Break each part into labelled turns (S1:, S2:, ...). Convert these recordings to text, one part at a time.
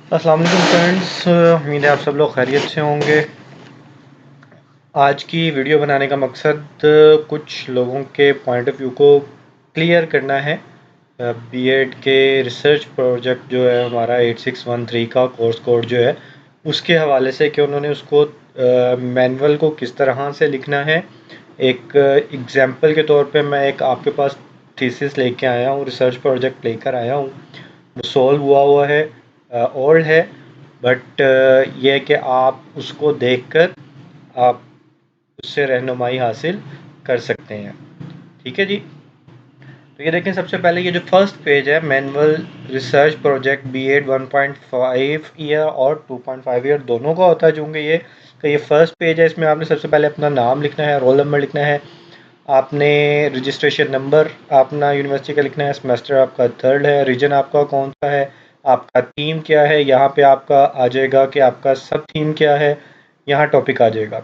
S1: अस्सलाम वालेकुम फ्रेंड्स, उम्मीद है आप सब लोग खैरियत से होंगे। आज की वीडियो बनाने का मकसद कुछ लोगों के पॉइंट ऑफ व्यू को क्लियर करना है। बीएड के रिसर्च प्रोजेक्ट जो है हमारा 8613 का कोर्स कोड जो है उसके हवाले से कि उन्होंने उसको मैनुअल को किस तरह से लिखना है। एक एग्जांपल के तौर पे मैं एक आपके पास थीसिस लेके आया हूँ, रिसर्च प्रोजेक्ट लेकर आया हूँ। वो सॉल्व हुआ है, ओल्ड है, बट ये है कि आप उसको देखकर आप उससे रहनुमाई हासिल कर सकते हैं। ठीक है जी। तो ये देखें, सबसे पहले ये जो फर्स्ट पेज है manual research project B.Ed 1.5 year और 2.5 ईयर दोनों का होता है। चूँकि ये फर्स्ट पेज है, इसमें आपने सबसे पहले अपना नाम लिखना है, रोल नंबर लिखना है, आपने रजिस्ट्रेशन नंबर अपना यूनिवर्सिटी का लिखना है, सेमेस्टर आपका थर्ड है, रीजन आपका कौन सा है, आपका थीम क्या है, यहाँ पे आपका आ जाएगा कि आपका सब थीम क्या है, यहाँ टॉपिक आ जाएगा।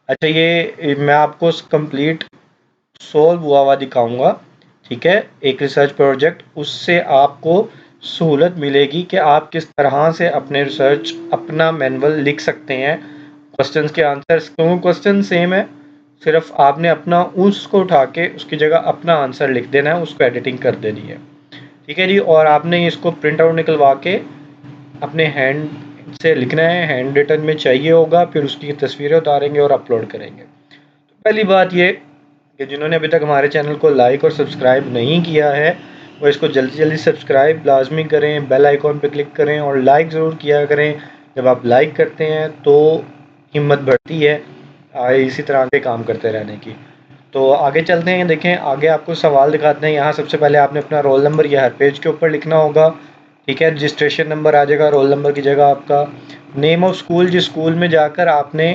S1: अच्छा, ये मैं आपको कंप्लीट सॉल्व हुआ दिखाऊंगा। ठीक है, एक रिसर्च प्रोजेक्ट, उससे आपको सहूलत मिलेगी कि आप किस तरह से अपने रिसर्च अपना मैनुअल लिख सकते हैं। क्वेश्चंस के आंसर्स, क्योंकि क्वेश्चन सेम है, सिर्फ आपने अपना उसको उठा के उसकी जगह अपना आंसर लिख देना है, उसको एडिटिंग कर देनी है। ठीक है जी। और आपने इसको प्रिंट आउट निकलवा के अपने हैंड से लिखना है, हैंड रिटन में चाहिए होगा, फिर उसकी तस्वीरें उतारेंगे और अपलोड करेंगे। तो पहली बात ये कि जिन्होंने अभी तक हमारे चैनल को लाइक और सब्सक्राइब नहीं किया है वो इसको जल्दी जल्दी सब्सक्राइब लाजमी करें, बेल आइकॉन पर क्लिक करें और लाइक ज़रूर किया करें। जब आप लाइक करते हैं तो हिम्मत बढ़ती है इसी तरह के काम करते रहने की। तो आगे चलते हैं, देखें आगे आपको सवाल दिखाते हैं। यहाँ सबसे पहले आपने अपना रोल नंबर ये हर पेज के ऊपर लिखना होगा। ठीक है, रजिस्ट्रेशन नंबर आ जाएगा रोल नंबर की जगह आपका। नेम ऑफ स्कूल, जिस स्कूल में जाकर आपने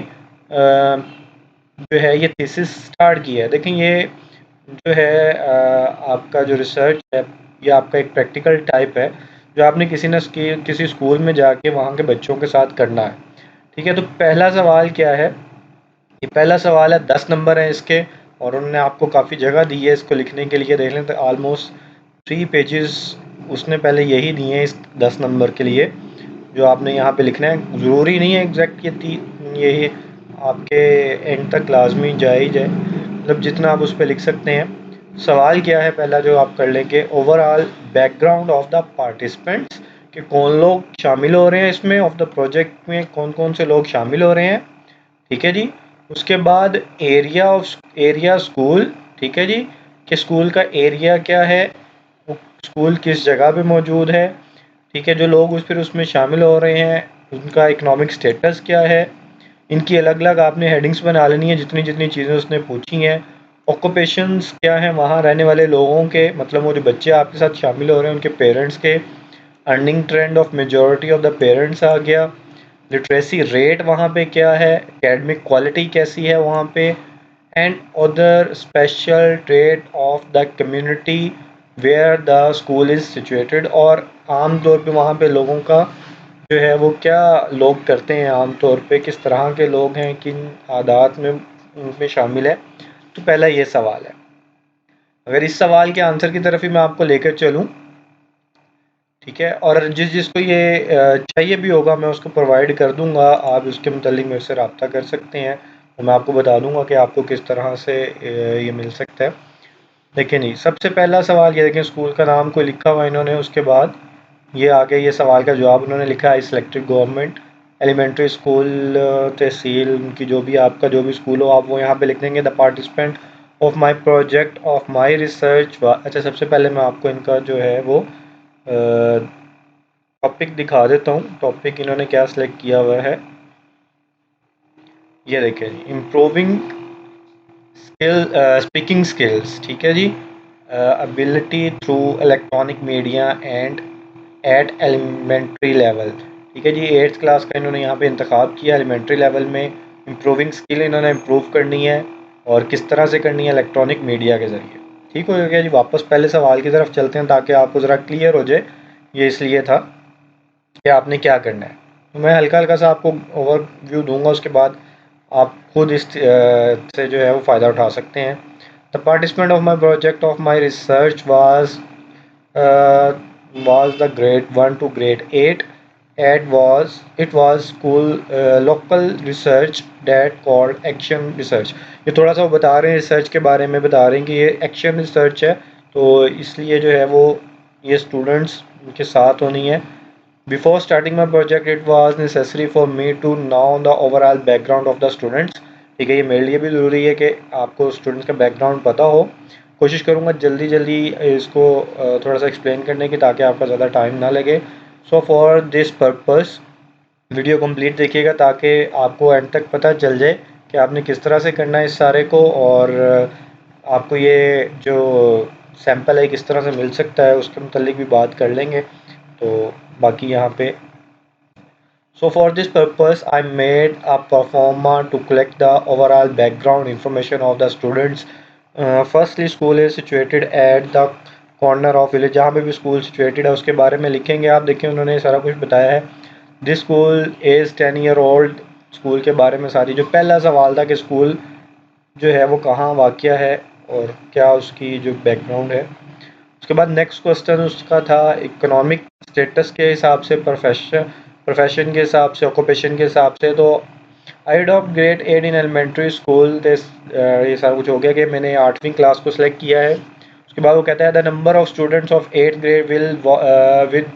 S1: जो है ये थीसिस स्टार्ट किया है। देखें, ये जो है आपका जो रिसर्च है ये आपका एक प्रैक्टिकल टाइप है जो आपने किसी स्कूल में जाके वहाँ के बच्चों के साथ करना है। ठीक है, तो पहला सवाल क्या है, ये पहला सवाल है, 10 नंबर है इसके और उन्होंने आपको काफ़ी जगह दी है इसको लिखने के लिए। देख लें तो ऑलमोस्ट 3 पेजेस उसने पहले यही दिए हैं इस 10 नंबर के लिए जो आपने यहाँ पे लिखना है। ज़रूरी नहीं है एग्जैक्ट ये आपके एंड तक लाजमी जाए ही जाए, मतलब जितना आप उस पर लिख सकते हैं। सवाल क्या है पहला जो आप कर लेंगे, overall background of the participants, कि कौन लोग शामिल हो रहे हैं इसमें, ऑफ द प्रोजेक्ट में कौन कौन से लोग शामिल हो रहे हैं। ठीक है जी। उसके बाद एरिया स्कूल, ठीक है जी, कि स्कूल का एरिया क्या है, वो स्कूल किस जगह पे मौजूद है। ठीक है, जो लोग फिर उसमें शामिल हो रहे हैं उनका इकोनॉमिक स्टेटस क्या है। इनकी अलग अलग आपने हेडिंग्स बना लेनी है जितनी जितनी चीज़ें उसने पूछी हैं। ऑक्यूपेशंस क्या है वहाँ रहने वाले लोगों के, मतलब वो जो बच्चे आपके साथ शामिल हो रहे हैं उनके पेरेंट्स के। Earning trend of majority of the parents आ गया। लिटरेसी रेट वहाँ पे क्या है, एकेडमिक क्वालिटी कैसी है वहाँ पे, and other special trait of the community where the school is situated. और आम तौर पे वहाँ पे लोगों का जो है वो क्या लोग करते हैं, आम तौर पे किस तरह के लोग हैं, किन आदात में उनमें शामिल है। तो पहला ये सवाल है। अगर इस सवाल के आंसर की तरफ ही मैं आपको लेकर चलूँ, ठीक है, और जिसको ये चाहिए भी होगा मैं उसको प्रोवाइड कर दूंगा, आप उसके मुतालिक मेरे से रब्ता कर सकते हैं और मैं आपको बता दूंगा कि आपको किस तरह से ये मिल सकता है। देखिए नहीं, सबसे पहला सवाल ये देखें, स्कूल का नाम को लिखा हुआ इन्होंने, उसके बाद ये आगे ये सवाल का जवाब उन्होंने लिखा है, सिलेक्टेड गवर्नमेंट एलिमेंट्री स्कूल तहसील उनकी जो भी आपका जो भी स्कूल हो आप वो यहाँ पे लिख देंगे। The participant of my project of my research. अच्छा, सबसे पहले मैं आपको इनका जो है वो टॉपिक दिखा देता हूँ। टॉपिक इन्होंने क्या सिलेक्ट किया हुआ है, ये देखें, इम्प्रूविंग स्किल स्पीकिंग स्किल्स। ठीक है जी, ability through electronic media and at elementary level. ठीक है जी, 8th क्लास का इन्होंने यहाँ पे इंतखाब किया। एलिमेंट्री लेवल में इम्प्रूविंग स्किल इन्होंने इम्प्रूव करनी है और किस तरह से करनी है, इलेक्ट्रॉनिक मीडिया के ज़रिए। ठीक हो गया जी। वापस पहले सवाल की तरफ चलते हैं ताकि आपको ज़रा क्लियर हो जाए। ये इसलिए था कि आपने क्या करना है, तो मैं हल्का हल्का सा आपको ओवरव्यू दूंगा, उसके बाद आप खुद इस से जो है वो फ़ायदा उठा सकते हैं। The participant of my project of my research was the grade 1 to grade 8। it was school local research that called action research। ये थोड़ा सा वो बता रहे हैं, रिसर्च के बारे में बता रहे हैं कि ये एक्शन रिसर्च है, तो इसलिए जो है वो ये स्टूडेंट्स के साथ होनी है। Before starting my project, it was necessary for me to know the overall background of the students। ठीक है, ये मेरे लिए भी ज़रूरी है कि आपको स्टूडेंट्स का बैकग्राउंड पता हो। कोशिश करूँगा जल्दी जल्दी इसको थोड़ा सा एक्सप्लेन करने की, ताकि आपका ज़्यादा टाइम ना लगे। So for this purpose video complete देखिएगा, ताकि आपको एंड तक पता चल जाए कि आपने किस तरह से करना है इस सारे को, और आपको ये जो सैम्पल है किस तरह से मिल सकता है उसके मतलब भी बात कर लेंगे। तो बाकी यहाँ पे so for this purpose I made a performer to collect the overall background information of the students। firstly school is situated at the corner of village। जहाँ पे भी स्कूल सिचुएटेड है उसके बारे में लिखेंगे आप। देखिए उन्होंने सारा कुछ बताया है। This school is 10 year old। School के बारे में सारी, जो पहला सवाल था कि स्कूल जो है वो कहाँ वाक़या है और क्या उसकी जो बैकग्राउंड है। उसके बाद नेक्स्ट क्वेश्चन उसका था इकोनॉमिक स्टेटस के हिसाब से, प्रोफेशन के हिसाब से, ऑक्यूपेशन के हिसाब से। तो I adopt grade 8 in elementary school. ये सारा कुछ हो गया कि मैंने 8वीं क्लास को सिलेक्ट किया है। उसके बाद वो कहता है the number of students of 8th grade with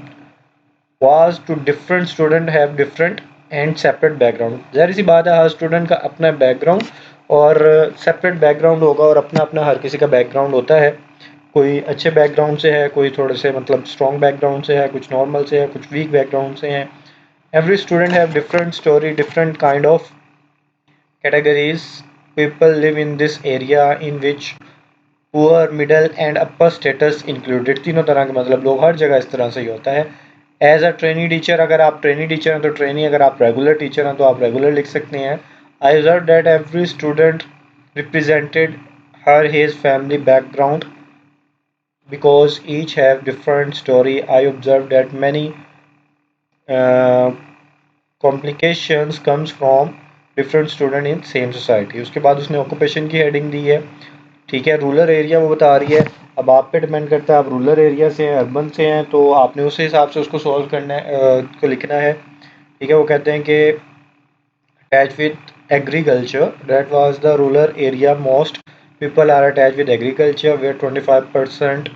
S1: was to different student have different and separate background. ज़ाहिर सी बात है हर स्टूडेंट का अपना बैकग्राउंड और सेपरेट बैकग्राउंड होगा, और अपना अपना हर किसी का बैकग्राउंड होता है। कोई अच्छे बैकग्राउंड से है, कोई थोड़े से मतलब स्ट्रॉन्ग बैकग्राउंड से है, कुछ नॉर्मल से है, कुछ वीक बैकग्राउंड से हैं। Every student have different story, different kind of categories. People live in this area in which poor, middle and upper status included. तीनों तरह के मतलब लोग हर जगह इस तरह से ही होता है। एज अ ट्रेनी टीचर, अगर आप ट्रेनी टीचर हैं तो ट्रेनी, अगर आप रेगुलर टीचर हैं तो आप रेगुलर लिख सकते हैं। I observe that every student represented her his family background because each have different story। I observed that many uh, complications comes from different student in same society। उसके बाद उसने occupation की हेडिंग दी है। ठीक है, रूरल एरिया वो बता रही है। अब आप पे डिपेंड करता है आप रूरल एरिया से हैं, अर्बन से हैं, तो आपने उस हिसाब से उसको सॉल्व करना है, को लिखना है। ठीक है, वो कहते हैं कि attached with agriculture, that was the rural area, most people are attached with agriculture, where 25%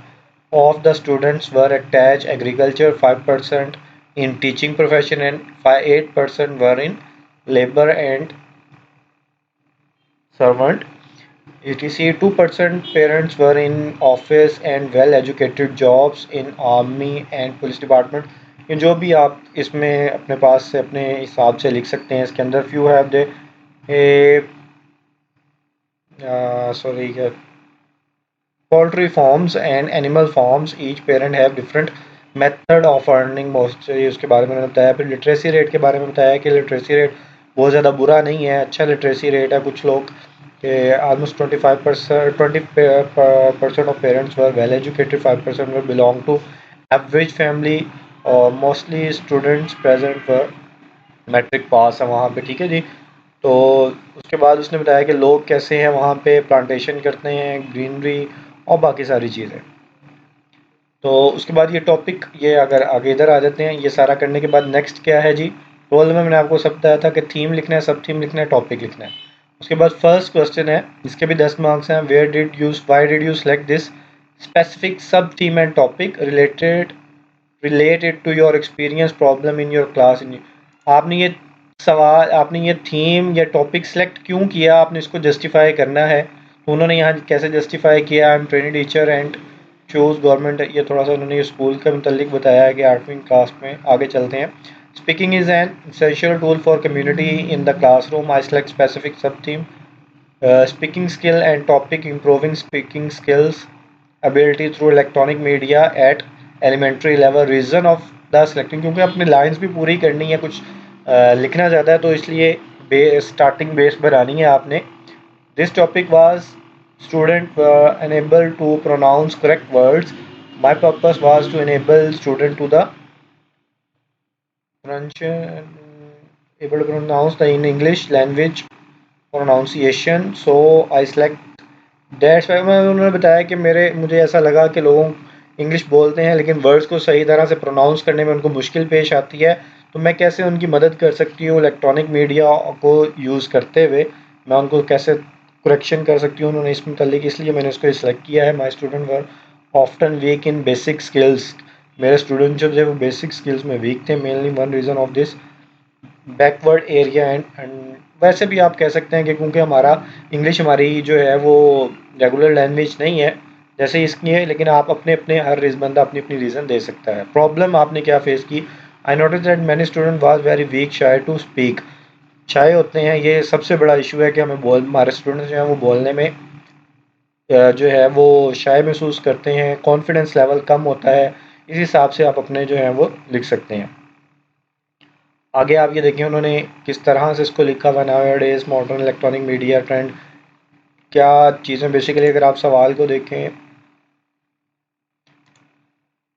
S1: of the students were attached agriculture, 5% in teaching profession, and 8% were in labor and servant etc। 2% parents were in office and well educated jobs in army and police department। ये जो भी आप इसमें अपने पास से अपने हिसाब से लिख सकते हैं। इसके अंदर few have the sorry, poultry farms and animal farms, each parent have different method of earning most। ये उसके बारे में मैंने बताया। फिर लिटरेसी रेट के बारे में बताया कि लिटरेसी रेट बहुत ज़्यादा बुरा नहीं है, अच्छा लिटरेसी रेट है। कुछ लोग कि almost 25%, 20% of parents were well educated, 5% were belong to average family, और mostly students present were matric pass है वहाँ पे। ठीक है जी। तो उसके बाद उसने बताया कि लोग कैसे हैं वहाँ पे, प्लांटेशन करते हैं, ग्रीनरी और बाकी सारी चीज़ें। तो उसके बाद ये टॉपिक, ये अगर आगे इधर आ जाते हैं, ये सारा करने के बाद नेक्स्ट क्या है जी, रोल में मैंने आपको सब बताया था कि थीम लिखना है, सब थीम लिखना है, टॉपिक लिखना है। उसके बाद फर्स्ट क्वेश्चन है, इसके भी 10 मार्क्स हैं। Why did you select this specific sub theme and topic related to your experience problem in your class. इन आपने ये सवाल, आपने ये थीम या टॉपिक सेलेक्ट क्यों किया, आपने इसको जस्टिफाई करना है। तो उन्होंने यहाँ कैसे जस्टिफाई किया, I am trainee teacher and choose government. ये थोड़ा सा उन्होंने ये स्कूल के मतलब बताया है कि 8वीं क्लास में। आगे चलते हैं। Speaking is an essential tool for community in the classroom. I select specific sub theme speaking skill and topic improving speaking skills ability through electronic media at elementary level। Reason of the selecting, क्योंकि अपनी lines भी पूरी करनी है, कुछ लिखना ज़्यादा है, तो इसलिए स्टार्टिंग बेस बनानी है आपने। This topic was student enable to pronounce correct words. My purpose was to enable student to the able to pronounce the in English language pronunciation। so I select that's why. मैं उन्होंने बताया कि मुझे ऐसा लगा कि लोगों इंग्लिश बोलते हैं लेकिन वर्ड्स को सही तरह से प्रोनाउंस करने में उनको मुश्किल पेश आती है, तो मैं कैसे उनकी मदद कर सकती हूँ इलेक्ट्रॉनिक मीडिया को यूज़ करते हुए, मैं उनको कैसे करेक्शन कर सकती हूँ उन्होंने इस मुतालिक, इसलिए मैंने इसको सिलेक्ट किया है। My student were often weak in basic skills, मेरे स्टूडेंट जो थे वो बेसिक स्किल्स में वीक थे, mainly one reason of this backward area and वैसे भी आप कह सकते हैं कि क्योंकि हमारा इंग्लिश हमारी जो है वो रेगुलर लैंग्वेज नहीं है जैसे इसकी है, लेकिन आप अपने अपने हर बंदा अपनी अपनी रीज़न दे सकता है। प्रॉब्लम आपने क्या फेस की? I notice that many student was very weak shy to speak, shy होते हैं, ये सबसे बड़ा इशू है कि हमें हमारे स्टूडेंट्स जो हैं वो बोलने में जो है वो शाय महसूस करते हैं, कॉन्फिडेंस लेवल कम होता है। इस हिसाब से आप अपने जो हैं वो लिख सकते हैं। आगे आप ये देखिए उन्होंने किस तरह से इसको लिखा हुआ, nowadays modern electronic media trend, क्या चीज़ें बेसिकली अगर आप सवाल को देखें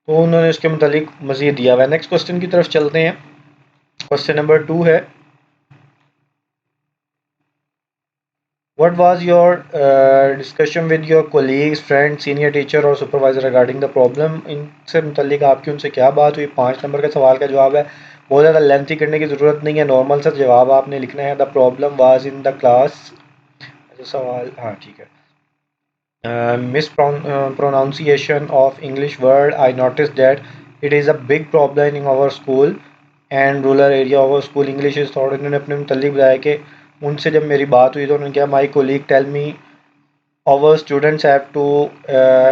S1: तो उन्होंने इसके मुतालिक मज़ीद दिया हुआ है। नेक्स्ट क्वेश्चन की तरफ चलते हैं। क्वेश्चन नंबर 2 है, what was your discussion with your colleagues friend senior teacher और सुपरवाइजर रिगार्डिंग द प्रॉब्लम, इनसे मुतालिक आपकी उनसे क्या बात हुई? 5 नंबर का सवाल का जवाब है। बहुत ज़्यादा लेंथी करने की ज़रूरत नहीं है, नॉर्मल सा जवाब आपने लिखना है। The problem was in the class, सवाल हाँ ठीक है। Mispronunciation of English word. I noticed that it is a big problem in our school and rural area of our school. English is thought, इन्होंने अपने मुतल्लिक बताया कि उनसे जब मेरी बात हुई तो उन्होंने कहा my colleague tell me our students have to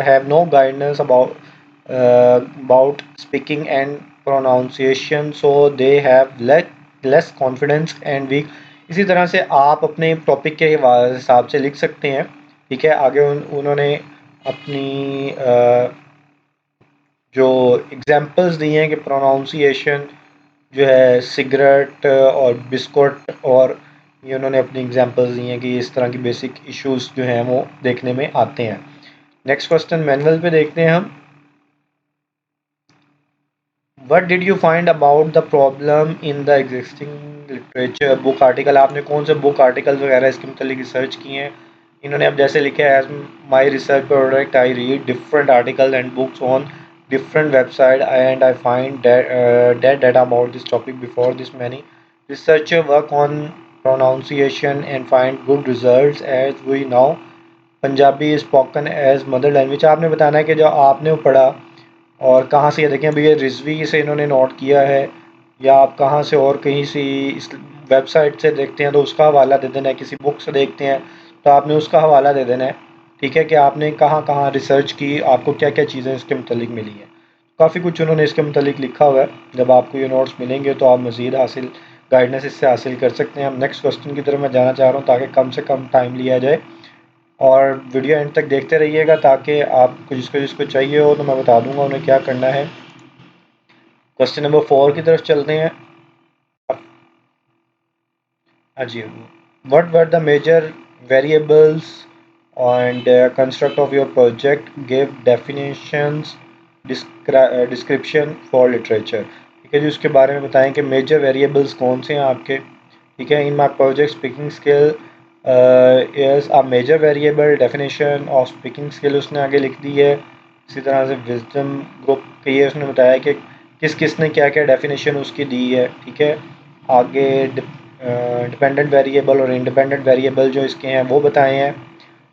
S1: have no guidance about speaking and pronunciation, so they have less confidence and weak। इसी तरह से आप अपने टॉपिक के हिसाब से लिख सकते हैं। ठीक है, आगे उन्होंने अपनी जो एग्जांपल्स दी हैं कि प्रोनाउंसिएशन जो है सिगरेट और बिस्कुट, और ये उन्होंने अपनी एग्जांपल्स दी हैं कि इस तरह की बेसिक इश्यूज जो हैं वो देखने में आते हैं। नेक्स्ट क्वेश्चन मैनुअल पे देखते हैं हम। What did you find about the problem in the existing literature book article? आपने कौन से बुक आर्टिकल वगैरह इसके मतलब रिसर्च किए हैं? इन्होंने अब जैसे लिखा है, as my research product I read different article and books on different website and I find that data about this topic before this many researcher work on pronunciation and find good results as we know Punjabi is spoken as mother language। आपने बताना है कि जो आपने वो पढ़ा और कहाँ से, ये देखें अभी ये रिजवी से इन्होंने नोट किया है, या आप कहाँ से और कहीं से इस वेबसाइट से देखते हैं तो उसका हवाला दे देना है, किसी बुक से देखते हैं तो आपने उसका हवाला दे देना है। ठीक है, कि आपने कहाँ कहाँ रिसर्च की, आपको क्या क्या चीज़ें इसके मुतालिक मिली हैं। काफ़ी कुछ उन्होंने इसके मुतालिक लिखा हुआ है। जब आपको ये नोट्स मिलेंगे तो आप मज़ीद गाइडेंस इससे हासिल कर सकते हैं। हम नेक्स्ट क्वेश्चन की तरफ मैं जाना चाह रहा हूँ ताकि कम से कम टाइम लिया जाए, और वीडियो एंड तक देखते रहिएगा ताकि आपको जिसको चाहिए हो तो मैं बता दूंगा उन्हें क्या करना है। क्वेश्चन नंबर 4 की तरफ चलते हैं। जी, what were the major variables and construct of your project, give definitions description for literature. ठीक है जी, उसके बारे में बताएं कि मेजर वेरिएबल्स कौन से हैं आपके। ठीक है, in my project speaking skill is a major variable, definition of speaking skill उसने आगे लिख दी है। इसी तरह से विजडम ग्रुप के ये उसने बताया कि किस किस ने क्या क्या डेफिनेशन उसकी दी है। ठीक है, आगे डिपेंडेंट वेरिएबल और इंडिपेंडेंट वेरिएबल जो इसके हैं वो बताए हैं।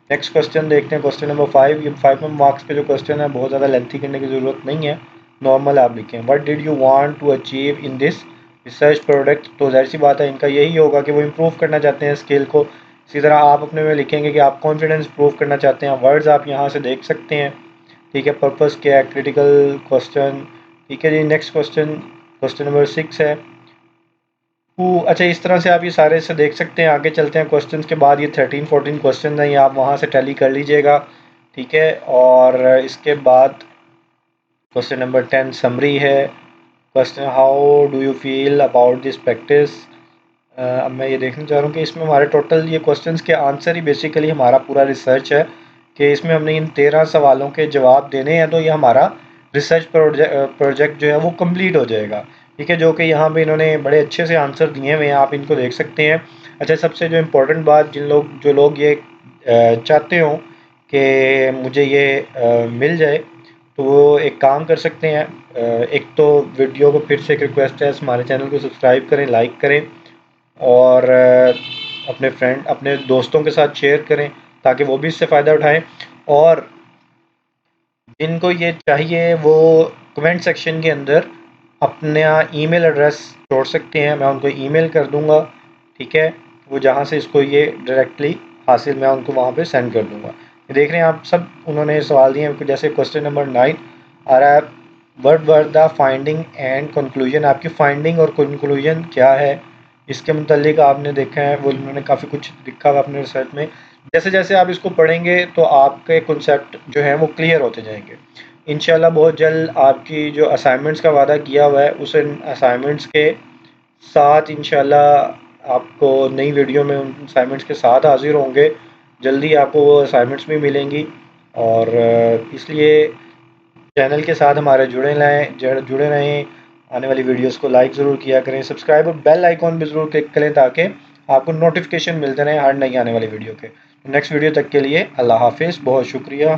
S1: नेक्स्ट क्वेश्चन देखते हैं, क्वेश्चन नंबर 5। ये 5 मार्क्स के जो क्वेश्चन है बहुत ज़्यादा लेंथी करने की ज़रूरत नहीं है, नॉर्मल आप लिखें। What did you want to achieve in this research product, तो जाहिर सी बात है इनका यही होगा कि वो इम्प्रूव करना चाहते हैं स्किल को। इसी तरह आप अपने में लिखेंगे कि आप कॉन्फिडेंस इम्प्रूव करना चाहते हैं। वर्ड्स आप यहाँ से देख सकते हैं। ठीक है, पर्पस क्या है, क्रिटिकल क्वेश्चन। ठीक है जी, नेक्स्ट क्वेश्चन, क्वेश्चन नंबर 6 है। अच्छा, इस तरह से आप ये सारे से देख सकते हैं। आगे चलते हैं, क्वेश्चंस के बाद ये 13-14 क्वेश्चन हैं, ये आप वहाँ से टैली कर लीजिएगा। ठीक है, और इसके बाद क्वेश्चन नंबर 10 समरी है। Question, how do you feel about this practice. अब मैं ये देखना चाह रहा हूँ कि इसमें हमारे टोटल ये क्वेश्चंस के आंसर ही बेसिकली हमारा पूरा रिसर्च है कि इसमें हमने इन 13 सवालों के जवाब देने हैं, तो ये हमारा रिसर्च प्रोजेक्ट जो है वो कंप्लीट हो जाएगा। ठीक है, जो कि यहाँ पे इन्होंने बड़े अच्छे से आंसर दिए हुए हैं, आप इनको देख सकते हैं। अच्छा, सबसे जो इम्पोर्टेंट बात, जो लोग ये चाहते हो कि मुझे ये मिल जाए, तो वो एक काम कर सकते हैं, एक तो वीडियो को फिर से एक रिक्वेस्ट है, हमारे चैनल को सब्सक्राइब करें, लाइक करें और अपने दोस्तों के साथ शेयर करें ताकि वो भी इससे फ़ायदा उठाएं। और जिनको ये चाहिए वो कमेंट सेक्शन के अंदर अपना ईमेल एड्रेस छोड़ सकते हैं, मैं उनको ईमेल कर दूंगा, ठीक है। वो जहाँ से इसको ये डायरेक्टली हासिल, मैं उनको वहाँ पे सेंड कर दूंगा। देख रहे हैं आप सब, उन्होंने सवाल दिए हैं, जैसे क्वेश्चन नंबर 9 आ रहा है, what were the finding and conclusion, आपकी फाइंडिंग और कंक्लूजन क्या है, इसके मुतालिक आपने देखा है, वो उन्होंने काफ़ी कुछ लिखा हुआ अपने रिसर्च में। जैसे जैसे आप इसको पढ़ेंगे तो आपके कॉन्सेप्ट जो हैं वो क्लियर होते जाएंगे। इंशाल्लाह बहुत जल्द आपकी जो असाइनमेंट्स का वादा किया हुआ है उस असाइनमेंट्स के साथ इंशाल्लाह आपको नई वीडियो में उन असाइनमेंट्स के साथ हाजिर होंगे। जल्दी आपको वो असाइनमेंट्स भी मिलेंगी और इसलिए चैनल के साथ हमारे जुड़े रहें। आने वाली वीडियोस को लाइक ज़रूर किया करें, सब्सक्राइब और बेल आइकॉन भी ज़रूर क्लिक करें ताकि आपको नोटिफिकेशन मिलते रहें हर नई आने वाली वीडियो के। नेक्स्ट वीडियो तक के लिए अल्लाह हाफिज़, बहुत शुक्रिया।